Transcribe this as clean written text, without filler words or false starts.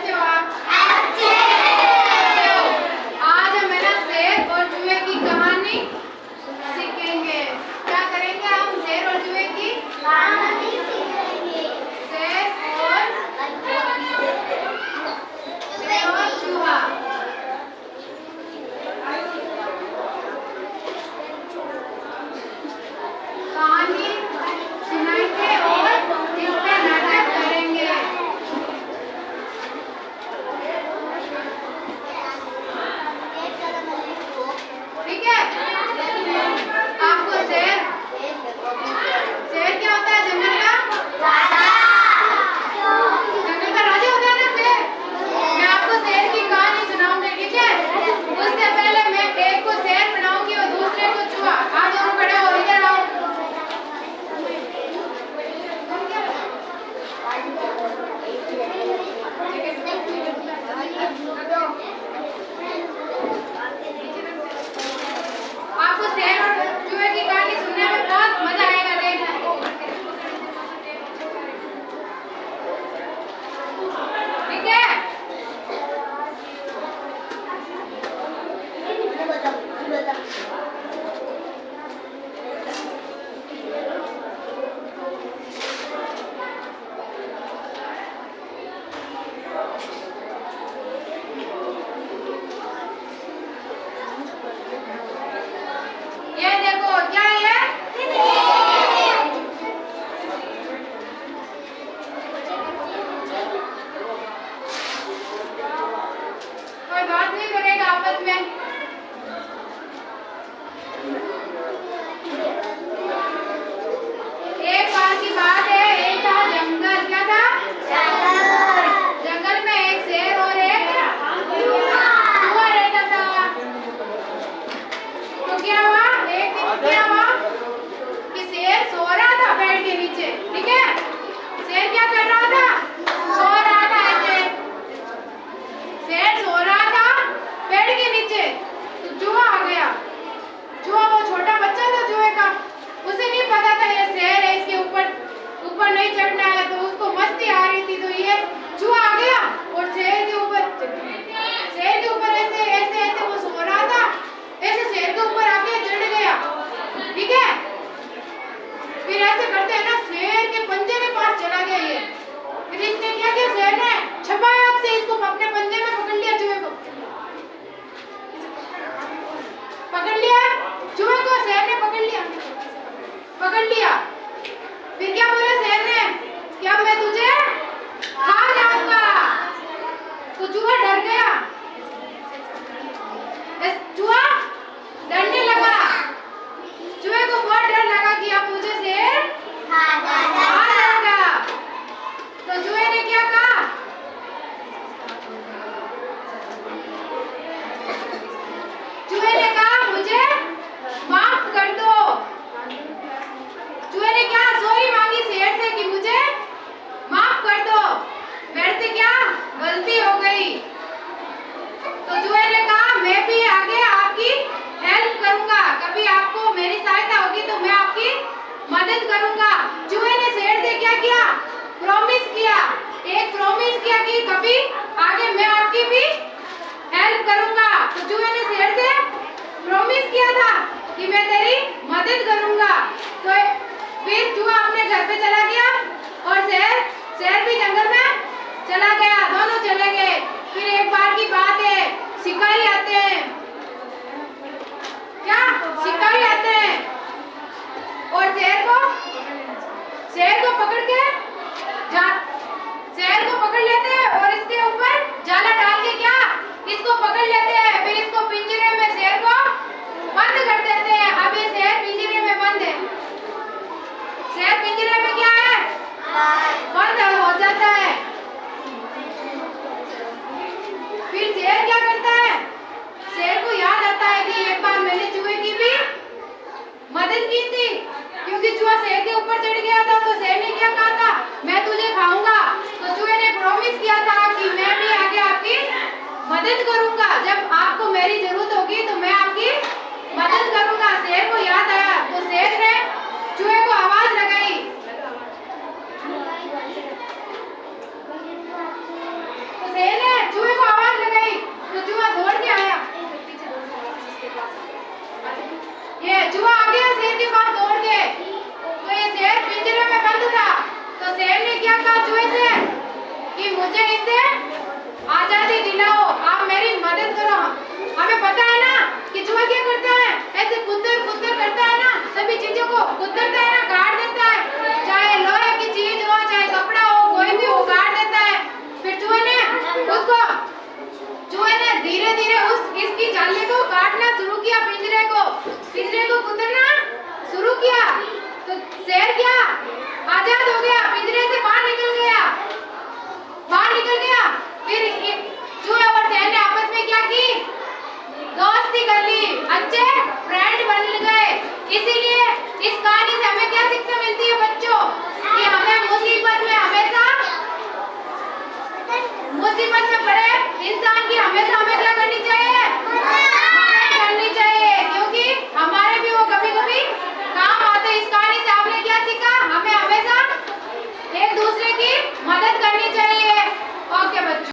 कैसे हो आप? अच्छे हो। आज हम है ना शेर और चूहे की कहानी सीखेंगे। क्या करेंगे हम? शेर और चूहे की कहानी सीखेंगे। शेर और चूहा। कहानी सुनाएंगे और इस पे नाटक करेंगे। ठीक है? आपको शेर क्या होता है? जंगल का राजा। जंगल का राजा होता है ना शेर। मैं आपको शेर की कहानी सुनाऊंगी, ठीक है? उससे पहले मैं एक को शेर बनाऊंगी और दूसरे को चूहा। आप दोनों खड़े हो, इधर आओ। आपको शेर और चूहे की कहानी सुनने में बहुत मजा आएगा। ठीक है? ये देखो, क्या है? कोई बात नहीं करेगा आपस में। एक बार की बात है, एक था जंगल। क्या था? जंगल में एक शेर और एक चूहा रहता था। तो क्या हुआ? एक दिन क्या हुआ कि शेर सो रहा था पेड़ के नीचे। ठीक है? शेर क्या कर रहा था? सो रहा था ऐसे। शेर सो रहा था पेड़ के नीचे, तो चूहा आ गया। चूहा वो छोटा बच्चा था चूहे का, उसे नहीं पता था ये शेर है, इसके ऊपर नहीं चढ़ना है। तो उसको मस्ती आ रही थी, तो ये चूहा आ गया और शेर के ऊपर ऐसे ऐसे ऐसे वो सो रहा था, ऐसे शेर के ऊपर आके चढ़ गया। ठीक है? फिर ऐसे करते हैं ना, शेर के पंजे के पास चला गया ये। फिर इसने क्या किया? शेर ने छपाक से इसको अपने पंजे में पकड़ लिया, चूहे को पकड़ लिया। चूहे को शेर ने पकड़ लिया। फिर क्या बोला शेर ने? क्या मैं तुझे खा जाऊंगा। तो चूहा डर गया। चूहा डरने लगा। चूहे को बहुत डर लगा कि अब मुझे शेर खा जाएगा। तो चूहे ने क्या कहा? चूहे ने कहा मुझे माफ कर दो। चूहे ने क्या सॉरी मांगी शेर से कि मुझे माफ कर दो, मेरे से क्या गलती हो गई। तो चूहे ने कहा मैं भी आगे आपकी हेल्प करूंगा, कभी आपको मेरी सहायता होगी तो मैं आपकी मदद करूंगा। चूहे ने शेर से क्या किया? प्रॉमिस किया। एक प्रॉमिस किया कि कभी आगे मैं आपकी भी हेल्प करूंगा। तो चूहे ने शेर से प्रॉमिस किया था कि मैं तेरी मदद करूंगा। तो फिर चूहा अपने घर पे चला गया और शेर भी जंगल में चला गया। दोनों चले गए। फिर एक बार की बात है, शिकारी आते हैं। क्या? शिकारी आते हैं और शेर को पकड़ लेते हैं और इसके ऊपर जाला डाल के क्या इसको पकड़ लेते हैं। फिर इसको पिंजरे में शेर को बंद कर देते हैं। अब ये शेर पिंजरे में बंद है। शेर पिंजरे में क्या है? बंद हो जाता है। फिर शेर क्या करता है? शेर को याद आता है कि एक बार मैंने चूहे की भी मदद की थी, क्योंकि चूहा शेर के ऊपर चढ़ गया था। तो शेर ने क्या कहा था? मैं तुझे खाऊंगा। तो चूहे ने प्रॉमिस किया था कि मैं भी आगे आपकी मदद करूंगा, जब आपको मेरी जरूरत होगी तो मैं आपकी मदद करूंगा। शेर को याद आया तो शेर ने चूहे को आवाज लगाई। तो शेर चूहे से कि मुझे इससे आजादी दिलाओ, आप मेरी मदद करो। हमें पता है ना कि चूहा क्या करता है, ऐसे कुतर कुतर करता है ना, सभी चीजों को कुतरता है ना, काट देता है, चाहे लोहे की चीज हो चाहे कपड़ा हो, कोई भी हो काट देता है। फिर चूहे ने धीरे धीरे इसकी जाली को काटना शुरू किया, पिंजरे को कुतरना शुरू किया। तो शेर क्या आजाद हो गया, पिंजरे से बाहर निकल गया।